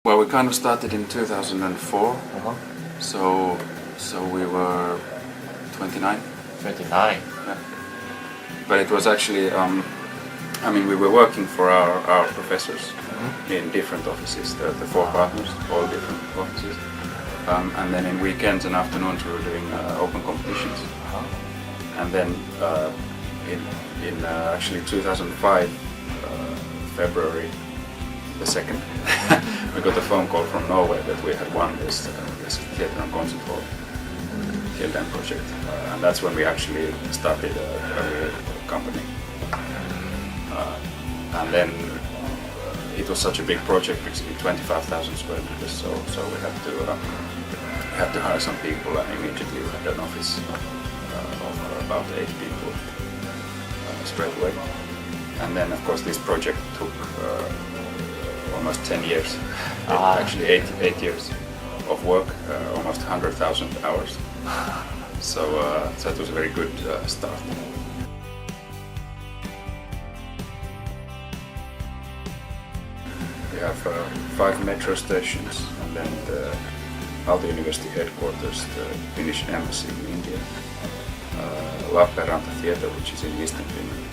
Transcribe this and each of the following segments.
Well, we kind of started in 2004, so we were 29. 29. Yeah. But it was actually, we were working for our professors in different offices, the four partners, all different offices. And then in weekends and afternoons we were doing open competitions. And then in actually 2005, February the 2nd, we got a phone call from Norway that we had won this theatre and concert hall Kilden project. And that's when we actually started a real company. And then it was such a big project because it's 25,000 square meters, so we had to hire some people, and immediately we had an office of about 8 people straight away. And then of course this project took almost 10 years, actually 8 years of work, almost 100,000 hours. So it was a very good start. We have 5 metro stations, and then the Aalto University headquarters, the Finnish embassy in India, Lappeenranta Theatre, which is in Eastern Finland.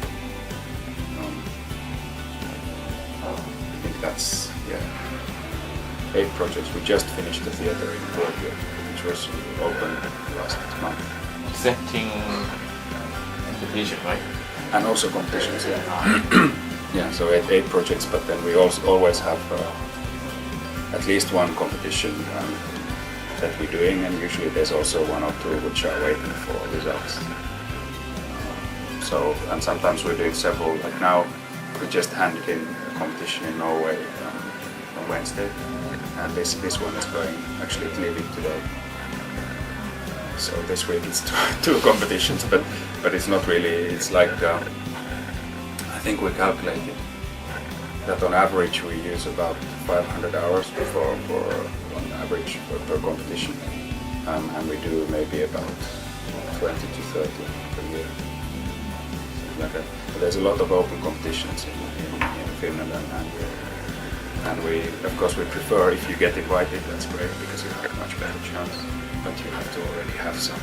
I think that's 8 projects. We just finished the theatre in Georgia, which was open last month. Accepting competition, right? And also competitions, yeah. Yeah, so 8 projects, but then we also always have at least one competition that we're doing, and usually there's also 1 or 2 which are waiting for results. And sometimes we're doing several, like now we just handed in a competition in Norway on Wednesday, and this one is going, actually it's leaving today. So this week it's 2 competitions, but it's not really, it's like, I think we calculated that on average we use about 500 hours for on average per competition, and we do maybe about 20 to 30 per year. Like that. But there's a lot of open competitions in Finland, and we, of course, we prefer if you get invited, that's great because you have a much better chance, but you have to already have some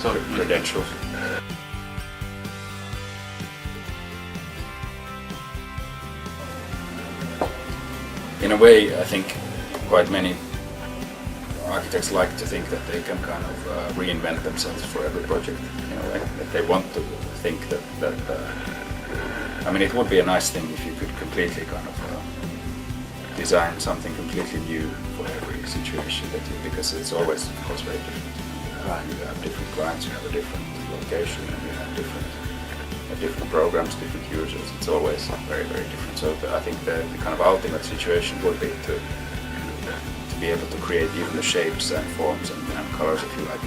kind of credentials. In a way, I think quite many architects like to think that they can kind of reinvent themselves for every project. You know, that they want to think that it would be a nice thing if you could completely kind of design something completely new for every situation because it's always, of course, very different. You have different clients, you have a different location, and you have different programs, different users. It's always very, very different. So I think the kind of ultimate situation would be to be able to create even the shapes and forms and colors, if you like,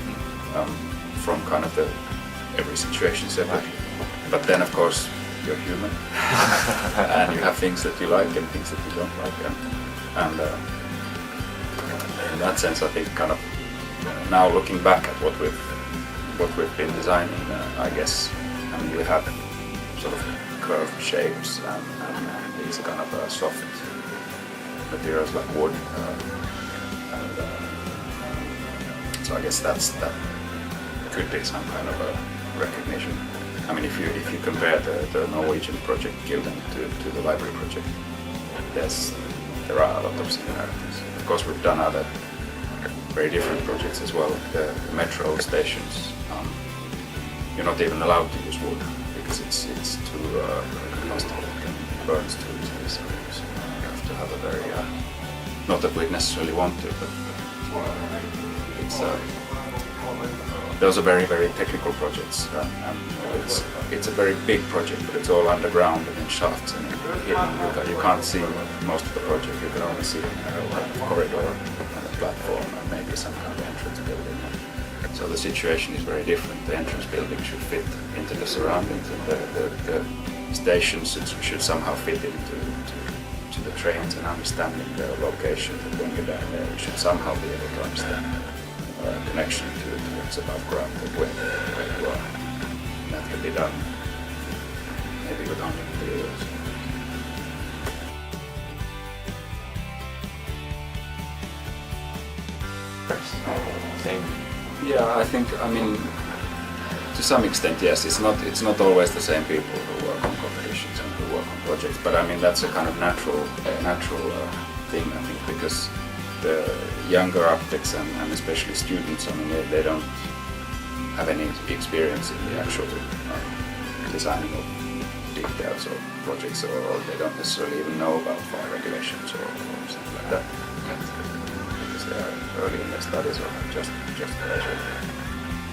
from kind of every situation separately. But then, of course, you're human, and you have things that you like and things that you don't like, and in that sense, I think kind of now looking back at what we've been designing, I guess. You have sort of curved shapes and these kind of soft materials like wood, so I guess that could be some kind of a recognition. I mean, if you compare the Norwegian project Kilden to the library project, there are a lot of similarities. Of course, we've done other very different projects as well. The metro stations. You're not even allowed to use wood because it's too combustible and burns too easily. So you have to have a very, not that we necessarily want to, but those are very, very technical projects. It's a very big project, but it's all underground and in shafts and hidden. You can't see most of the project. You can only see a corridor and a platform and maybe some kind of entrance building. So the situation is very different. The entrance building should fit into the surroundings, and the stations should somehow fit into the trains, and understanding the location. That when you're down there, you should somehow be able to understand connection to what's above ground and where you are. And that can be done maybe with only materials. members? Same. Yeah, I mean, to some extent, yes. It's not always the same people who work on competitions and who work on projects, but I mean that's a kind of natural thing, I think, because the younger architects and especially students, I mean, they don't have any experience in the actual designing of details or projects, or they don't necessarily even know about fire regulations or something like that. Because they are early in their studies or just graduated.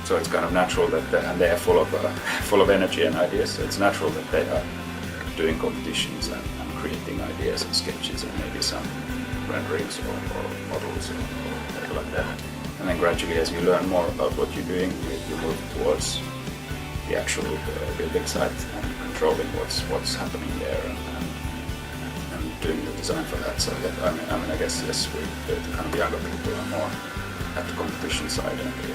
So it's kind of natural that and they are full of energy and ideas. So it's natural that they are doing competitions and creating ideas and sketches and maybe some renderings or models or whatever like that. And then gradually, as you learn more about what you're doing, you move towards the actual building site and controlling what's happening there and doing the design for that. So that, I mean, I guess yes, the kind of younger people are more at the competition side, and the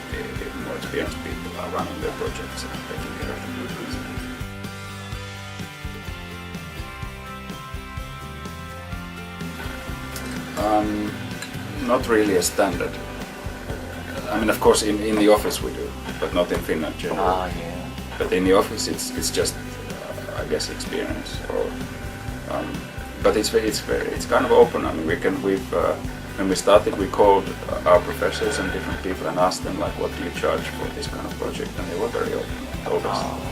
more experienced people are running their projects and taking care of the movements. Not really a standard. I mean, of course, in the office we do, but not in Finland generally. Yeah. But in the office, it's just, I guess, experience. But it's kind of open. I mean, when we started, we called our professors and different people and asked them like, what do you charge for this kind of project? And they were very open.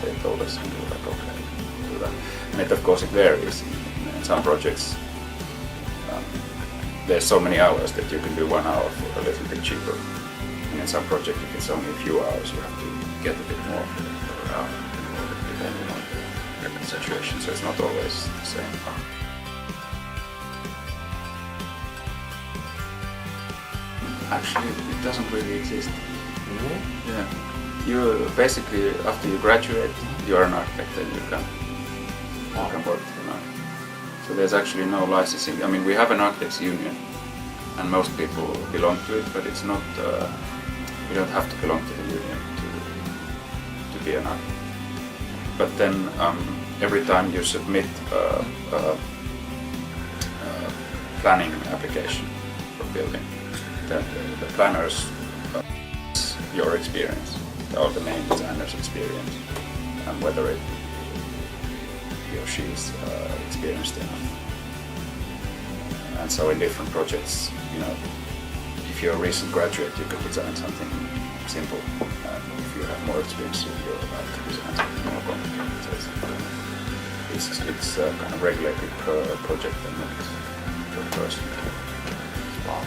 They told us, and we were like, okay, we'll do that. And of course, it varies. In some projects, there's so many hours that you can do 1 hour for a little bit cheaper. And in some projects, if it's only a few hours, you have to get a bit more per hour, depending on the situation. So it's not always the same. Actually, it doesn't really exist. Really? Yeah. You basically, after you graduate, you're an architect and you can work for an architect. So there's actually no licensing. I mean, we have an architects union, and most people belong to it, but it's not. You don't have to belong to the union to be an architect. But then every time you submit a planning application for building, then the planners your experience, or the main designer's experience, and whether he or she is experienced enough. And so in different projects, you know, if you're a recent graduate, you can design something simple. If you have more experience, you're allowed to design something more complicated. So it's kind of regulated per project and not per person. Wow.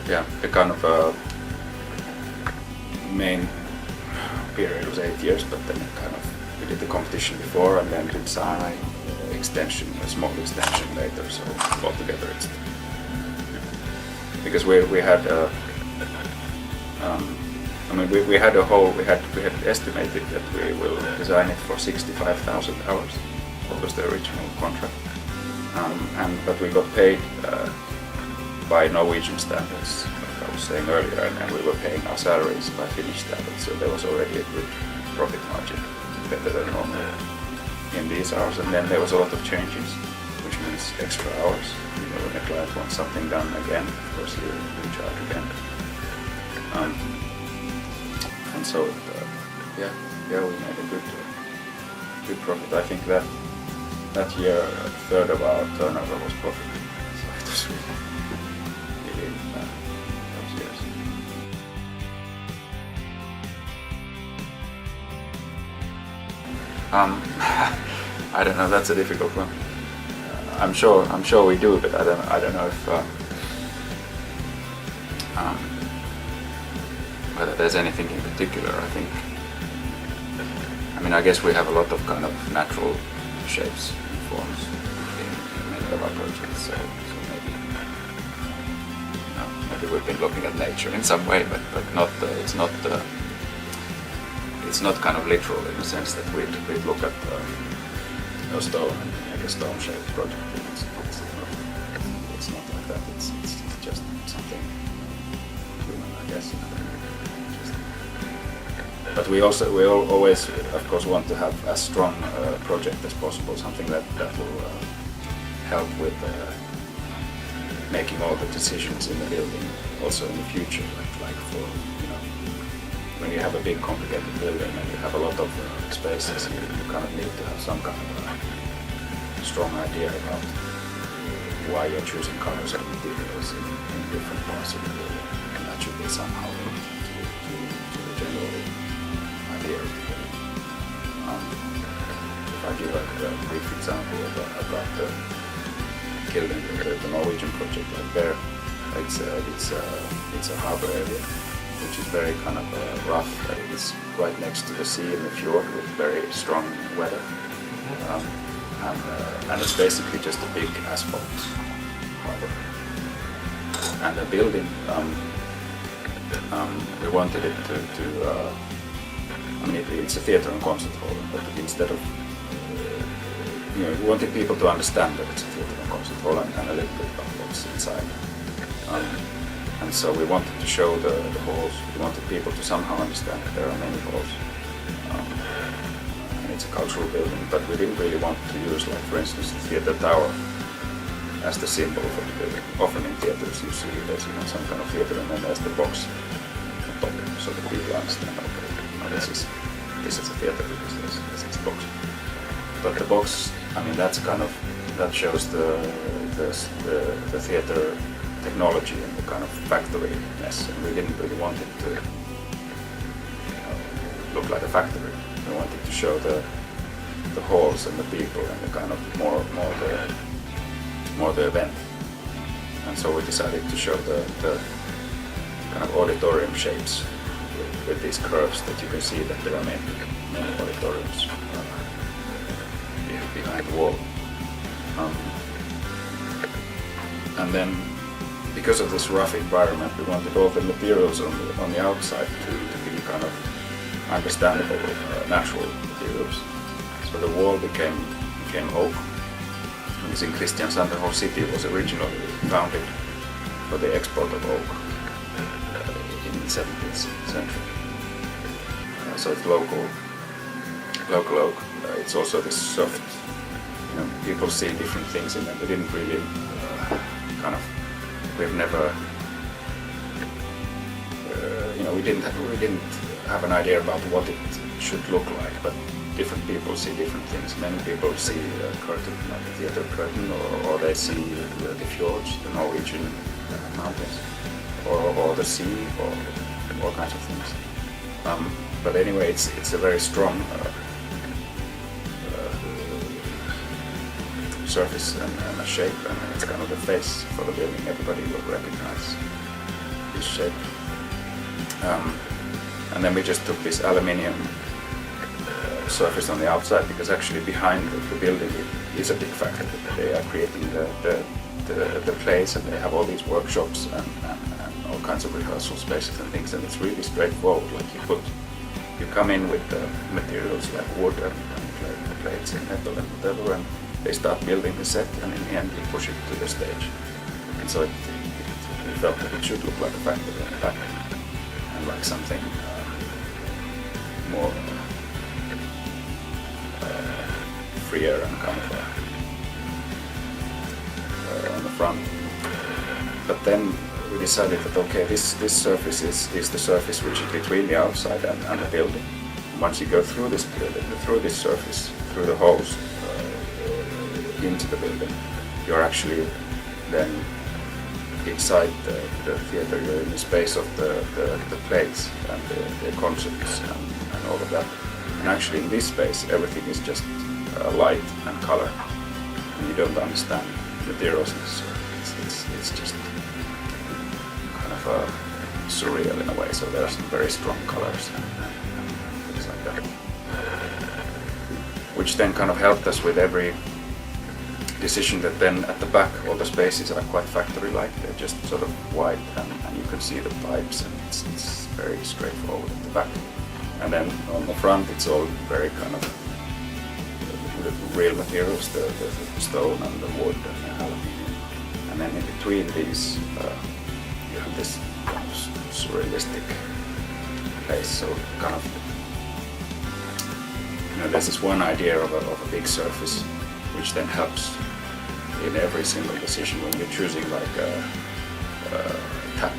Yeah, the kind of main period was 8 years, but then we did the competition before and then did some extension, a small extension later. So altogether, it's because we had I mean we had estimated that we will design it for 65,000 hours. That was the original contract, but we got paid by Norwegian standards, like I was saying earlier, and we were paying our salaries by Finnish standards, so there was already a good profit margin, better than normal in these hours. And then there was a lot of changes, which means extra hours. You know, when a client wants something done again, of course you charge again. And so, we made a good profit. I think that year, a third of our turnover was profit. So it was really those years. I don't know. That's a difficult one. I'm sure we do, but I don't know if whether there's anything in particular. I mean, I guess we have a lot of kind of natural shapes and forms in many of our projects. So maybe we've been looking at nature in some way, but not. It's not kind of literal in the sense that we'd look at a stone and make a stone-shaped project. It's not like that. It's just something human, I guess. But we always, of course, want to have as strong a project as possible, something that will help with making all the decisions in the building also in the future, like for, you know, when you have a big complicated building and you have a lot of spaces, you kind of need to have some kind of a strong idea about why you're choosing colors and materials in different parts of the building, and that should be somehow linked to the general idea of the building. If I give a brief example about the Kilden, the Norwegian project, like there, it's a harbor area, which is very kind of rough. It's right next to the sea and the fjord with very strong weather. And it's basically just a big asphalt harbor. And the building, we wanted it to I mean, it's a theater and concert hall, but instead of, you know, we wanted people to understand that it's a theater and concert hall and a little bit about what's inside. And so we wanted to show the halls. We wanted people to somehow understand that there are many halls. And it's a cultural building, but we didn't really want to use, like, for instance, the theater tower as the symbol for the building. Often in theaters you see there's, you know, some kind of theater and then there's the box on top, so that people understand, okay, now this is a theater because there's this box. But the box, I mean, that's kind of, that shows the theater technology and the kind of factory-ness, and we didn't really want it to, you know, look like a factory. We wanted to show the halls and the people and the kind of more the event. And so we decided to show the kind of auditorium shapes with these curves that you can see that there are many auditoriums behind the wall. And then, because of this rough environment, we wanted all the materials on the outside to be kind of understandable, natural materials. So the wall became oak. And this in Kristiansand, the whole city was originally founded for the export of oak in the 17th century. So it's local oak. It's also this soft, you know, people see different things in it. We didn't really we've never, you know, we didn't have an idea about what it should look like, but different people see different things. Many people see a curtain, like a theater curtain, or they see the fjords, the Norwegian mountains, or the sea, or all kinds of things. But anyway, it's a very strong surface and a shape, and it's kind of the face for the building. Everybody will recognize this shape. And then we just took this aluminium surface on the outside, because actually behind the building is a big factory. They are creating the plays, and they have all these workshops and all kinds of rehearsal spaces and things, and it's really straightforward. Like you come in with the materials like wood and plates and metal and whatever, and they start building the set, and in the end we push it to the stage. And so we felt that it should look like a factory in the back, and like something more freer and kind of on the front. But then we decided that, okay, this surface is the surface which is between the outside and the building. Once you go through this building, through this surface, through the holes into the building, you're actually then inside the theater. You're in the space of the plates and the concerts and all of that. And actually in this space everything is just light and color, and you don't understand materials necessarily. It's just kind of surreal in a way. So there are some very strong colors and things like that, which then kind of helped us with every decision. That then at the back all the spaces are quite factory-like. They're just sort of white, and you can see the pipes, and it's very straightforward at the back. And then on the front it's all very kind of real materials, the stone and the wood and the aluminium. And then in between these you have this kind of surrealistic place. So kind of, you know, there's this one idea of a big surface which then helps in every single position when you're choosing like a tap,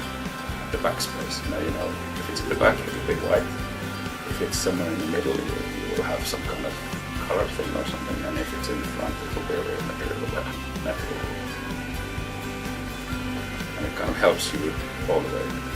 the backspace. Now you know if it's in the back, it's a big white. If it's somewhere in the middle, you will have some kind of color thing or something, and if it's in the front, it will be a very material. And it kind of helps you all the way.